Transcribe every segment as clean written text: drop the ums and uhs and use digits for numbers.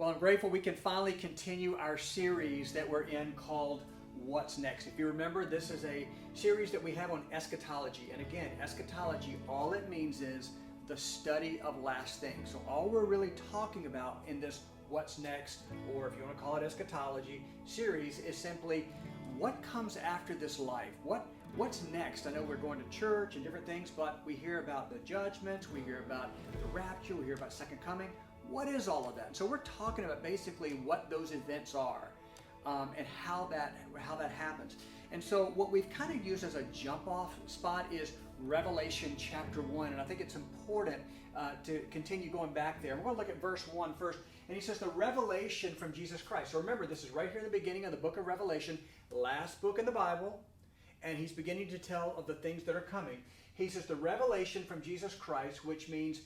Well, I'm grateful we can finally continue our series that we're in called What's Next. If you remember, this is a series that we have on eschatology. And again, eschatology, all it means is the study of last things. So all we're really talking about in this What's Next, or if you want to call it eschatology series, is simply what comes after this life. What's next? I know we're going to church and different things, but we hear about the judgments, we hear about the rapture, we hear about second coming. What is all of that? And so we're talking about basically what those events are and how that happens. And so what we've kind of used as a jump off spot is Revelation chapter 1. And I think it's important to continue going back there. We're going to look at verse 1 first. And he says the revelation from Jesus Christ. So remember, this is right here in the beginning of the book of Revelation, last book in the Bible. And he's beginning to tell of the things that are coming. He says the revelation from Jesus Christ, which means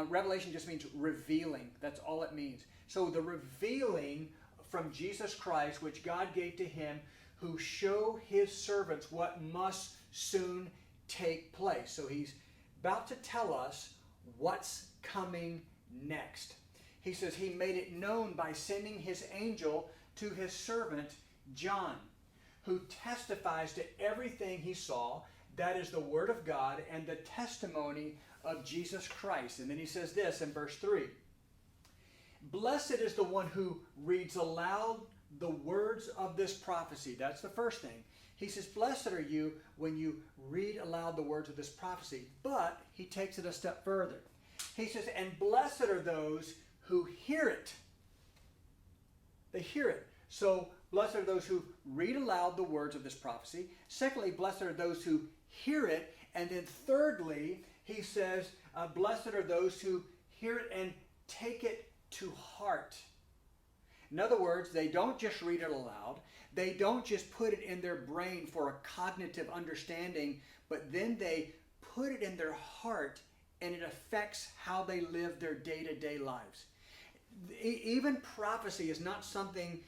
revelation just means revealing. That's all it means. So the revealing from Jesus Christ, which God gave to him, who show his servants what must soon take place. So he's about to tell us what's coming next. He says he made it known by sending his angel to his servant John, who testifies to everything he saw. That is the word of God and the testimony of Jesus Christ. And then he says this in verse 3. Blessed is the one who reads aloud the words of this prophecy. That's the first thing. He says, blessed are you when you read aloud the words of this prophecy. But he takes it a step further. He says, and blessed are those who hear it. They hear it. So blessed are those who read aloud the words of this prophecy. Secondly, blessed are those who hear it. And then thirdly, he says, blessed are those who hear it and take it to heart. In other words, they don't just read it aloud. They don't just put it in their brain for a cognitive understanding, but then they put it in their heart and it affects how they live their day-to-day lives. Even prophecy is not something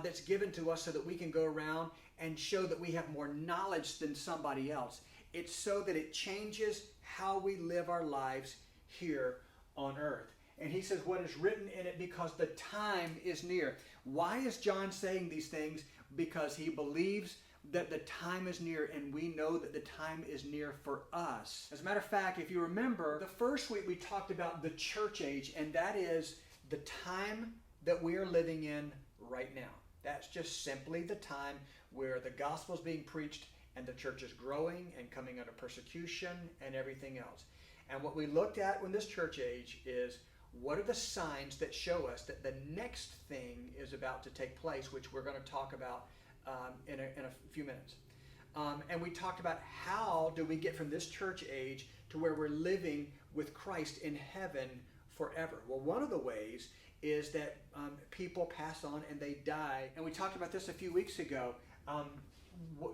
that's given to us so that we can go around and show that we have more knowledge than somebody else. It's so that it changes how we live our lives here on earth. And he says what is written in it because the time is near. Why is John saying these things? Because he believes that the time is near, and we know that the time is near for us. As a matter of fact, if you remember, the first week we talked about the church age, and that is the time that we are living in right now. That's just simply the time where the gospel is being preached and the church is growing and coming under persecution and everything else. And what we looked at in this church age is what are the signs that show us that the next thing is about to take place, which we're going to talk about in a few minutes. And we talked about how do we get from this church age to where we're living with Christ in heaven forever. Well, one of the ways is that people pass on and they die. And we talked about this a few weeks ago.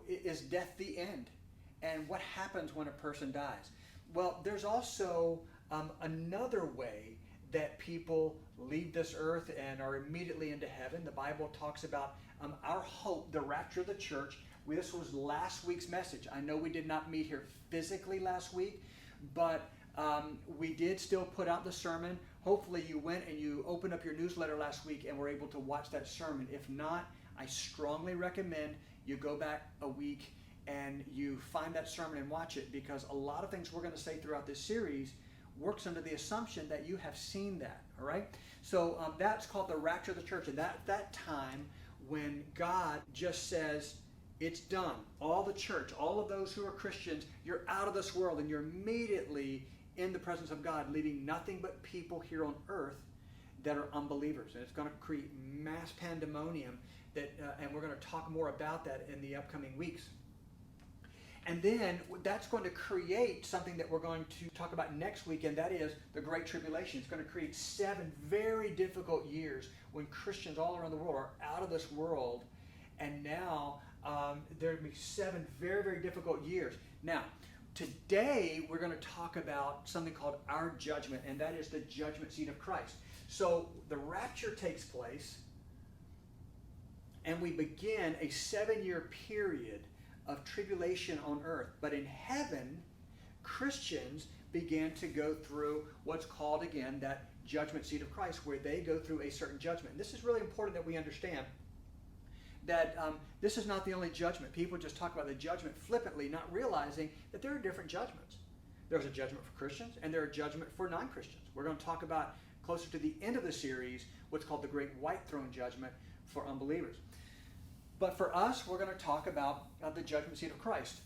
Is death the end? And what happens when a person dies? Well, there's also another way that people leave this earth and are immediately into heaven. The Bible talks about our hope, the rapture of the church. This was last week's message. I know we did not meet here physically last week, but we did still put out the sermon. Hopefully you went and you opened up your newsletter last week and were able to watch that sermon. If not, I strongly recommend you go back a week and you find that sermon and watch it, because a lot of things we're going to say throughout this series works under the assumption that you have seen that, all right? So that's called the rapture of the church. And that time when God just says, it's done. All the church, all of those who are Christians, you're out of this world and you're immediately in the presence of God, leaving nothing but people here on earth that are unbelievers. And it's going to create mass pandemonium, and we're going to talk more about that in the upcoming weeks. And then that's going to create something that we're going to talk about next week, and that is the Great Tribulation. It's going to create 7 very difficult years when Christians all around the world are out of this world. And now there will be 7 very, very difficult years. Now, today we're going to talk about something called our judgment, and that is the judgment seat of Christ. So the rapture takes place, and we begin a 7-year period of tribulation on earth. But in heaven, Christians began to go through what's called, again, that judgment seat of Christ, where they go through a certain judgment. And this is really important that we understand that this is not the only judgment. People just talk about the judgment flippantly, not realizing that there are different judgments. There's a judgment for Christians, and there are judgment for non-Christians. We're going to talk about, closer to the end of the series, what's called the Great White Throne Judgment for unbelievers. But for us, we're going to talk about the judgment seat of Christ.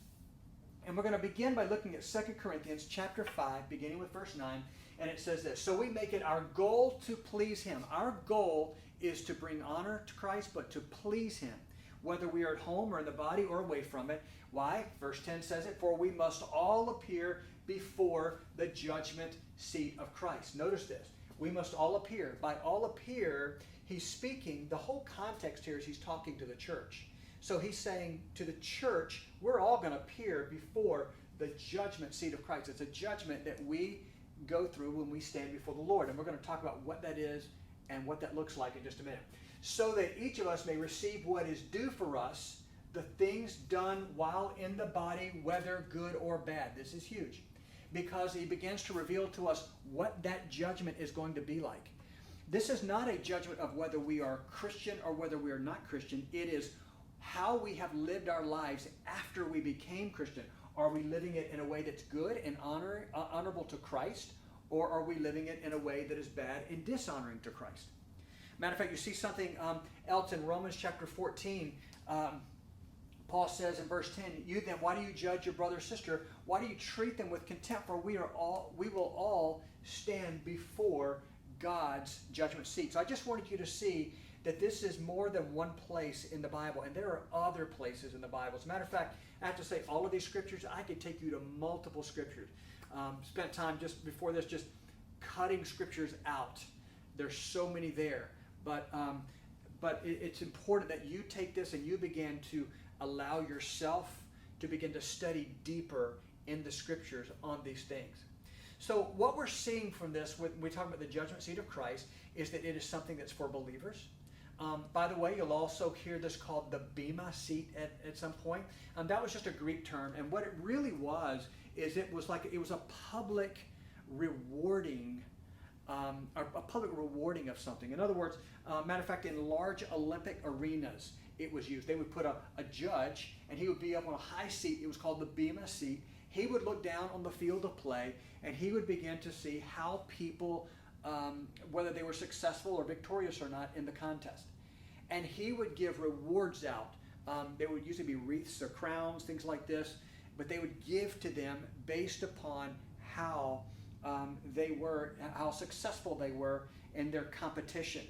And we're going to begin by looking at 2 Corinthians chapter 5, beginning with verse 9, and it says this: "So we make it our goal to please Him." Our goal is to bring honor to Christ, but to please Him, whether we are at home or in the body or away from it. Why? Verse 10 says it, "For we must all appear before the judgment seat of Christ." Notice this. We must all appear. By all appear, he's speaking, the whole context here is he's talking to the church. So he's saying to the church, we're all going to appear before the judgment seat of Christ. It's a judgment that we go through when we stand before the Lord. And we're going to talk about what that is and what that looks like in just a minute. "So that each of us may receive what is due for us, the things done while in the body, whether good or bad." This is huge, because he begins to reveal to us what that judgment is going to be like. This is not a judgment of whether we are Christian or whether we are not Christian. It is how we have lived our lives after we became Christian. Are we living it in a way that's good and honorable to Christ, or are we living it in a way that is bad and dishonoring to Christ? Matter of fact, you see something else in Romans chapter 14. Paul says in verse 10, "You then, why do you judge your brother or sister? Why do you treat them with contempt? For we will all stand before God's judgment seat." So I just wanted you to see that this is more than one place in the Bible, and there are other places in the Bible. As a matter of fact, I have to say, all of these scriptures, I could take you to multiple scriptures. Spent time just before this just cutting scriptures out. There's so many there. But it's important that you take this and you begin to allow yourself to begin to study deeper in the scriptures on these things. So what we're seeing from this, when we talk about the judgment seat of Christ, is that it is something that's for believers. By the way, you'll also hear this called the Bema seat at some point. That was just a Greek term, and what it really was is it was a public rewarding, a public rewarding of something. In other words, matter of fact, in large Olympic arenas, it was used. They would put a judge, and he would be up on a high seat. It was called the Bema seat. He would look down on the field of play, and he would begin to see how people, whether they were successful or victorious or not in the contest. And he would give rewards out. They would usually be wreaths or crowns, things like this, but they would give to them based upon how they were, how successful they were in their competition.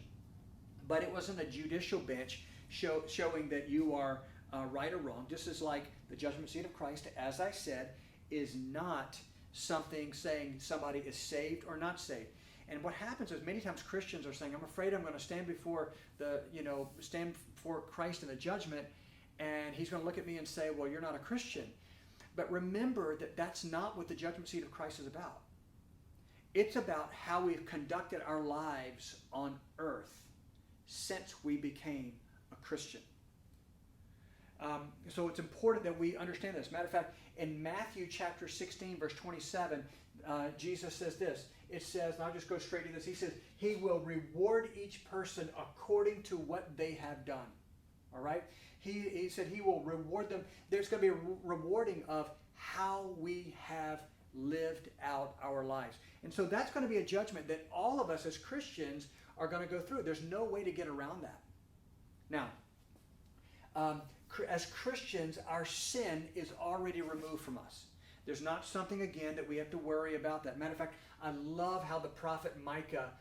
But it wasn't a judicial bench showing that you are right or wrong. Just as like the judgment seat of Christ, as I said, is not something saying somebody is saved or not saved. And what happens is many times Christians are saying, "I'm afraid I'm going to stand before Christ in the judgment, and he's going to look at me and say, 'Well, you're not a Christian.'" But remember that that's not what the judgment seat of Christ is about. It's about how we've conducted our lives on earth since we became a Christian. So it's important that we understand this. Matter of fact, in Matthew chapter 16, verse 27, Jesus says this. It says, and I'll just go straight to this. He says, he will reward each person according to what they have done. All right? He said he will reward them. There's going to be a rewarding of how we have lived out our lives. And so that's going to be a judgment that all of us as Christians are going to go through. There's no way to get around that. Now, as Christians, our sin is already removed from us. There's not something, again, that we have to worry about that. Matter of fact, I love how the prophet Micah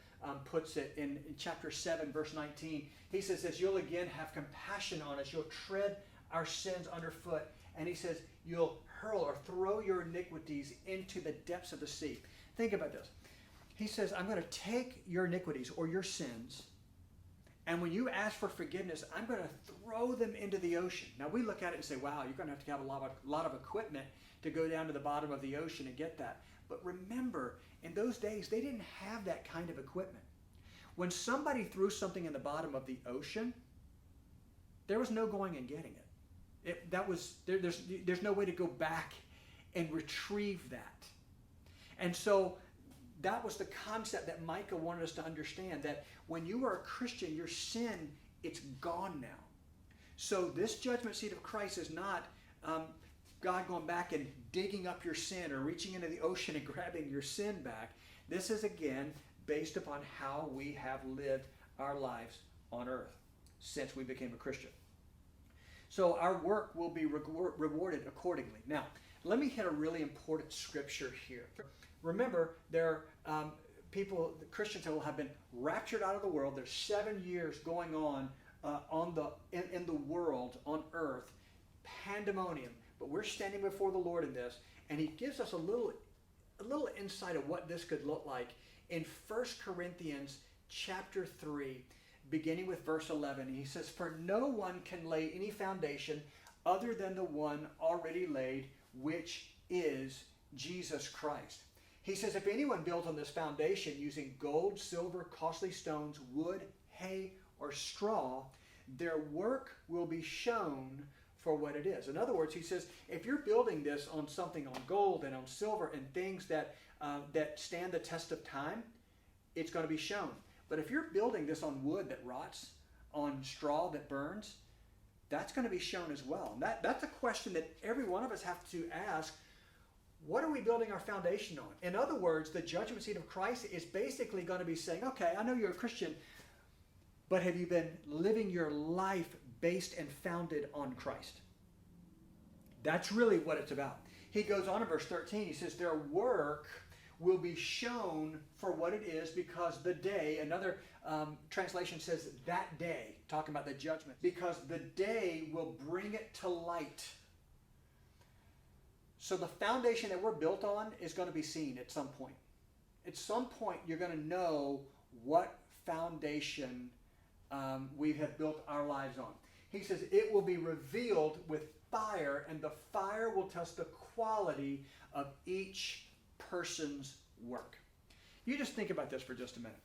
puts it in chapter 7, verse 19. He says this, "You'll again have compassion on us. You'll tread our sins underfoot." And he says, "You'll hurl or throw your iniquities into the depths of the sea." Think about this. He says, "I'm going to take your iniquities or your sins, and when you ask for forgiveness, I'm going to throw them into the ocean." Now we look at it and say, wow, you're going to have a lot of equipment to go down to the bottom of the ocean and get that. But remember, in those days, they didn't have that kind of equipment. When somebody threw something in the bottom of the ocean, there was no going and getting it. There's no way to go back and retrieve that. And so that was the concept that Micah wanted us to understand, that when you are a Christian, your sin, it's gone now. So this judgment seat of Christ is not God going back and digging up your sin or reaching into the ocean and grabbing your sin back. This is, again, based upon how we have lived our lives on earth since we became a Christian. So our work will be rewarded accordingly. Now, let me hit a really important scripture here. Remember, there are people, Christians who have been raptured out of the world. There's 7 years going on in the world, on earth, pandemonium. But we're standing before the Lord in this, and He gives us a little insight of what this could look like in 1 Corinthians chapter 3, beginning with verse 11. He says, "For no one can lay any foundation other than the one already laid, which is Jesus Christ." He says, "If anyone builds on this foundation using gold, silver, costly stones, wood, hay, or straw, their work will be shown for what it is." In other words, he says, if you're building this on something on gold and on silver and things that stand the test of time, it's going to be shown. But if you're building this on wood that rots, on straw that burns, that's going to be shown as well. And that's a question that every one of us have to ask. What are we building our foundation on? In other words, the judgment seat of Christ is basically going to be saying, okay, I know you're a Christian, but have you been living your life based and founded on Christ? That's really what it's about. He goes on in verse 13, he says, their work will be shown for what it is, because the day, another translation says that day, talking about the judgment, because the day will bring it to light. So the foundation that we're built on is going to be seen at some point. At some point, you're going to know what foundation we have built our lives on. He says it will be revealed with fire, and the fire will test the quality of each person's work. You just think about this for just a minute.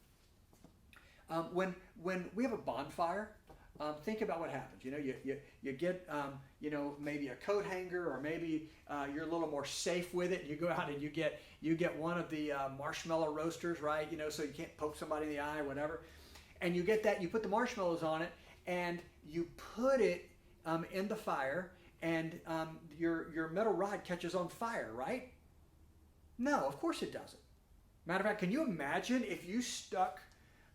When we have a bonfire, think about what happens. You know, you get maybe a coat hanger, or maybe you're a little more safe with it. You go out and you get one of the marshmallow roasters, right? You know, so you can't poke somebody in the eye or whatever. And you get that. You put the marshmallows on it, and you put it in the fire, and your metal rod catches on fire, right? No, of course it doesn't. Matter of fact, can you imagine if you stuck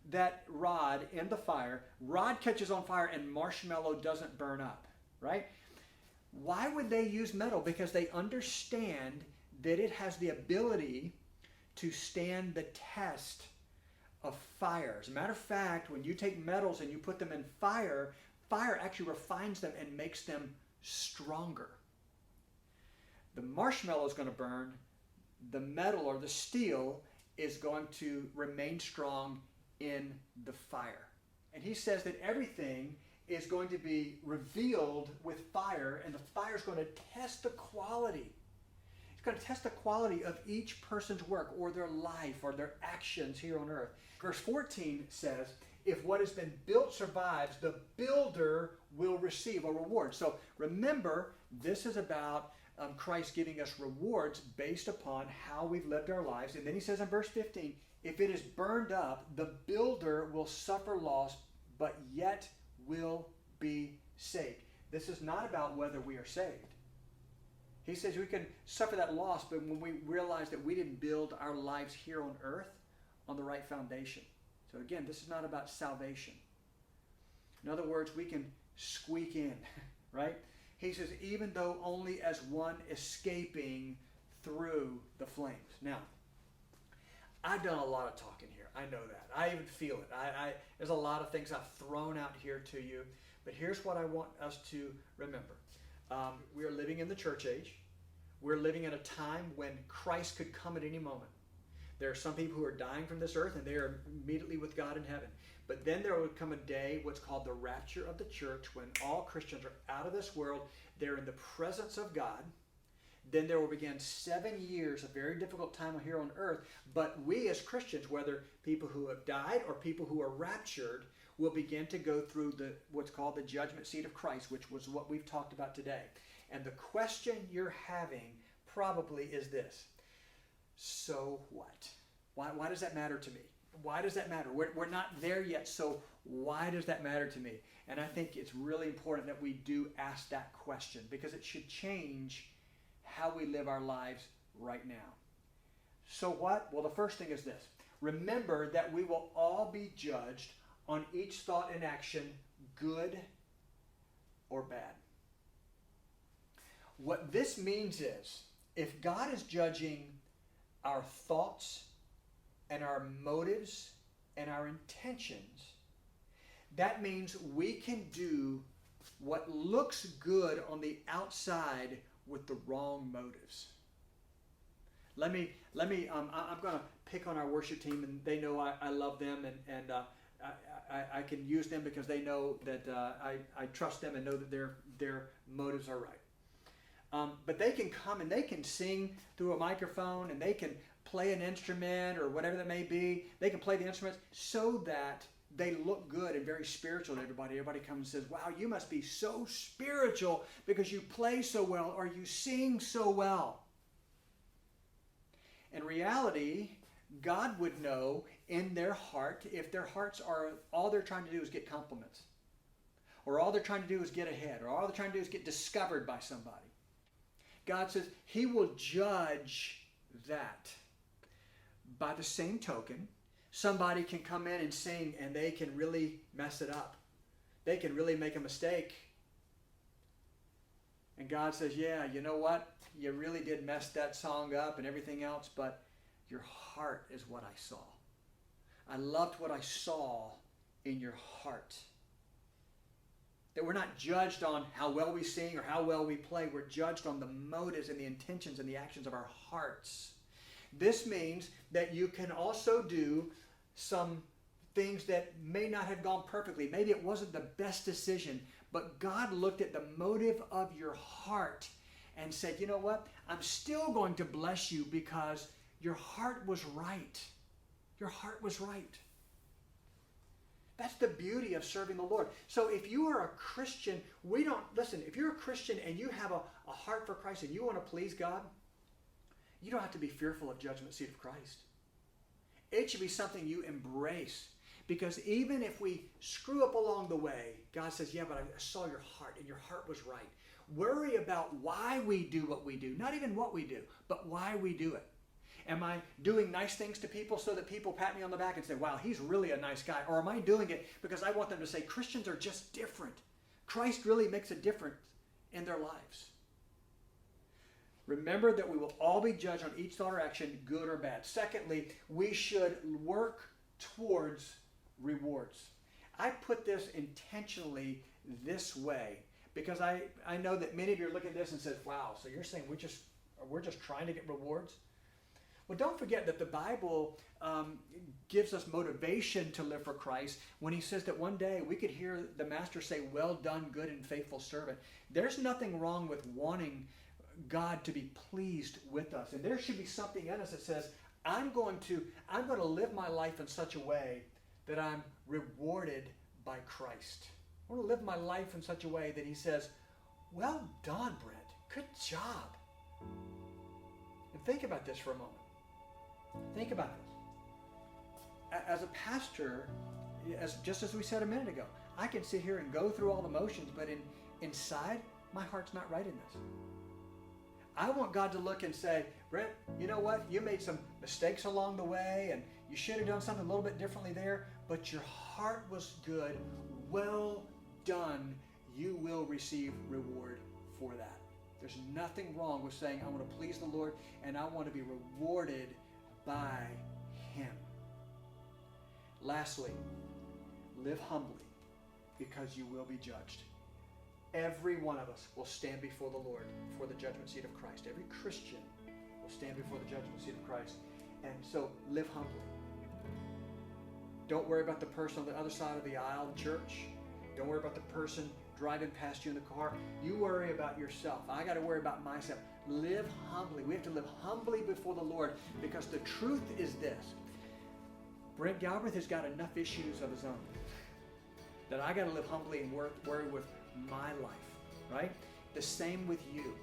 that rod in the fire, rod catches on fire, and marshmallow doesn't burn up, right? Why would they use metal? Because they understand that it has the ability to stand the test of fire. As a matter of fact, when you take metals and you put them in fire, fire actually refines them and makes them stronger. The marshmallow is going to burn. The metal or the steel is going to remain strong in the fire. And he says that everything is going to be revealed with fire, and the fire is going to test the quality. It's going to test the quality of each person's work, or their life, or their actions here on earth. Verse 14 says, if what has been built survives, the builder will receive a reward. So remember, this is about Christ giving us rewards based upon how we've lived our lives. And then he says in verse 15, if it is burned up, the builder will suffer loss, but yet will be saved. This is not about whether we are saved. He says we can suffer that loss, but when we realize that we didn't build our lives here on earth on the right foundation. So again, this is not about salvation. In other words, we can squeak in, right? He says, even though only as one escaping through the flames. Now, I've done a lot of talking here. I know that. I even feel it. There's a lot of things I've thrown out here to you. But here's what I want us to remember. We are living in the church age. We're living in a time when Christ could come at any moment. There are some people who are dying from this earth, and they are immediately with God in heaven. But then there will come a day, what's called the rapture of the church, when all Christians are out of this world. They're in the presence of God. Then there will begin 7 years, a very difficult time here on earth. But we as Christians, whether people who have died or people who are raptured, will begin to go through what's called the judgment seat of Christ, which was what we've talked about today. And the question you're having probably is this: so what? Why does that matter to me? Why does that matter? We're not there yet, so why does that matter to me? And I think it's really important that we do ask that question, because it should change how we live our lives right now. So what? Well, the first thing is this. Remember that we will all be judged on each thought and action, good or bad. What this means is, if God is judging our thoughts and our motives and our intentions, that means we can do what looks good on the outside with the wrong motives. I'm going to pick on our worship team, and they know I love them, and I can use them because they know that I trust them and know that their motives are right. But they can come and they can sing through a microphone, and they can play an instrument or whatever that may be. They can play the instruments so that they look good and very spiritual to everybody. Everybody comes and says, wow, you must be so spiritual because you play so well or you sing so well. In reality, God would know in their heart if their hearts are, all they're trying to do is get compliments, or all they're trying to do is get ahead, or all they're trying to do is get discovered by somebody. God says He will judge that. By the same token, somebody can come in and sing and they can really mess it up. They can really make a mistake. And God says, yeah, you know what? You really did mess that song up and everything else, but your heart is what I saw. I loved what I saw in your heart. That we're not judged on how well we sing or how well we play. We're judged on the motives and the intentions and the actions of our hearts. This means that you can also do some things that may not have gone perfectly. Maybe it wasn't the best decision, but God looked at the motive of your heart and said, you know what? I'm still going to bless you because your heart was right. Your heart was right. That's the beauty of serving the Lord. So if you are a Christian, if you're a Christian and you have a heart for Christ and you want to please God, you don't have to be fearful of judgment seat of Christ. It should be something you embrace, because even if we screw up along the way, God says, yeah, but I saw your heart and your heart was right. Worry about why we do what we do. Not even what we do, but why we do it. Am I doing nice things to people so that people pat me on the back and say, wow, he's really a nice guy? Or am I doing it because I want them to say, Christians are just different. Christ really makes a difference in their lives. Remember that we will all be judged on each thought or action, good or bad. Secondly, we should work towards rewards. I put this intentionally this way because I know that many of you are looking at this and says, wow, so you're saying we're just trying to get rewards? Well, don't forget that the Bible gives us motivation to live for Christ when He says that one day we could hear the Master say, well done, good and faithful servant. There's nothing wrong with wanting God to be pleased with us. And there should be something in us that says, I'm going to live my life in such a way that I'm rewarded by Christ. I want to live my life in such a way that He says, well done, Brent. Good job. And think about this for a moment. Think about this. As a pastor, just as we said a minute ago, I can sit here and go through all the motions, but inside, my heart's not right in this. I want God to look and say, Brent, you know what? You made some mistakes along the way, and you should have done something a little bit differently there, but your heart was good. Well done. You will receive reward for that. There's nothing wrong with saying, I want to please the Lord, and I want to be rewarded by Him. Lastly, live humbly, because you will be judged. Every one of us will stand before the Lord for the judgment seat of Christ. Every Christian will stand before the judgment seat of Christ. And so live humbly. Don't worry about the person on the other side of the aisle in church. Don't worry about the person driving past you in the car. You worry about yourself. I got to worry about myself. Live humbly. We have to live humbly before the Lord, because the truth is this. Brent Galbraith has got enough issues of his own that I got to live humbly and worry with my life, right? The same with you.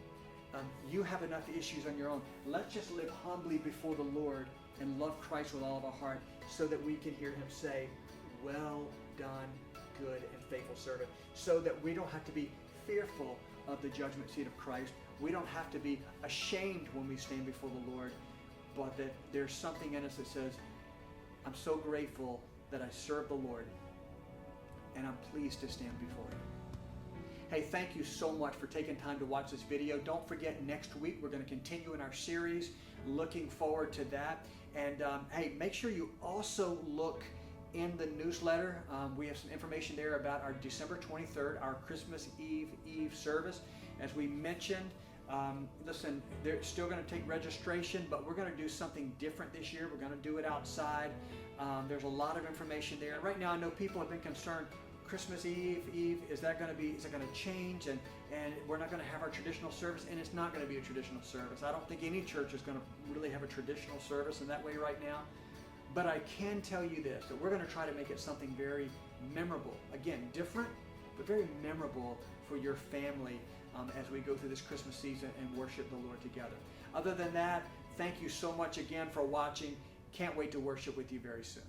You have enough issues on your own. Let's just live humbly before the Lord and love Christ with all of our heart so that we can hear him say, well done, good and faithful servant, so that we don't have to be fearful of the judgment seat of Christ. We don't have to be ashamed when we stand before the Lord, but that there's something in us that says, I'm so grateful that I serve the Lord, and I'm pleased to stand before him. Hey, thank you so much for taking time to watch this video. Don't forget, next week we're going to continue in our series. Looking forward to that. And hey, make sure you also look in the newsletter. We have some information there about our December 23rd, our Christmas Eve service. As we mentioned, listen, they're still going to take registration, but we're going to do something different this year. We're going to do it outside. There's a lot of information there. Right now, I know people have been concerned, Christmas Eve, is it going to change? And we're not going to have our traditional service, and it's not going to be a traditional service. I don't think any church is going to really have a traditional service in that way right now. But I can tell you this, that we're going to try to make it something very memorable. Again, different, but very memorable for your family as we go through this Christmas season and worship the Lord together. Other than that, thank you so much again for watching. Can't wait to worship with you very soon.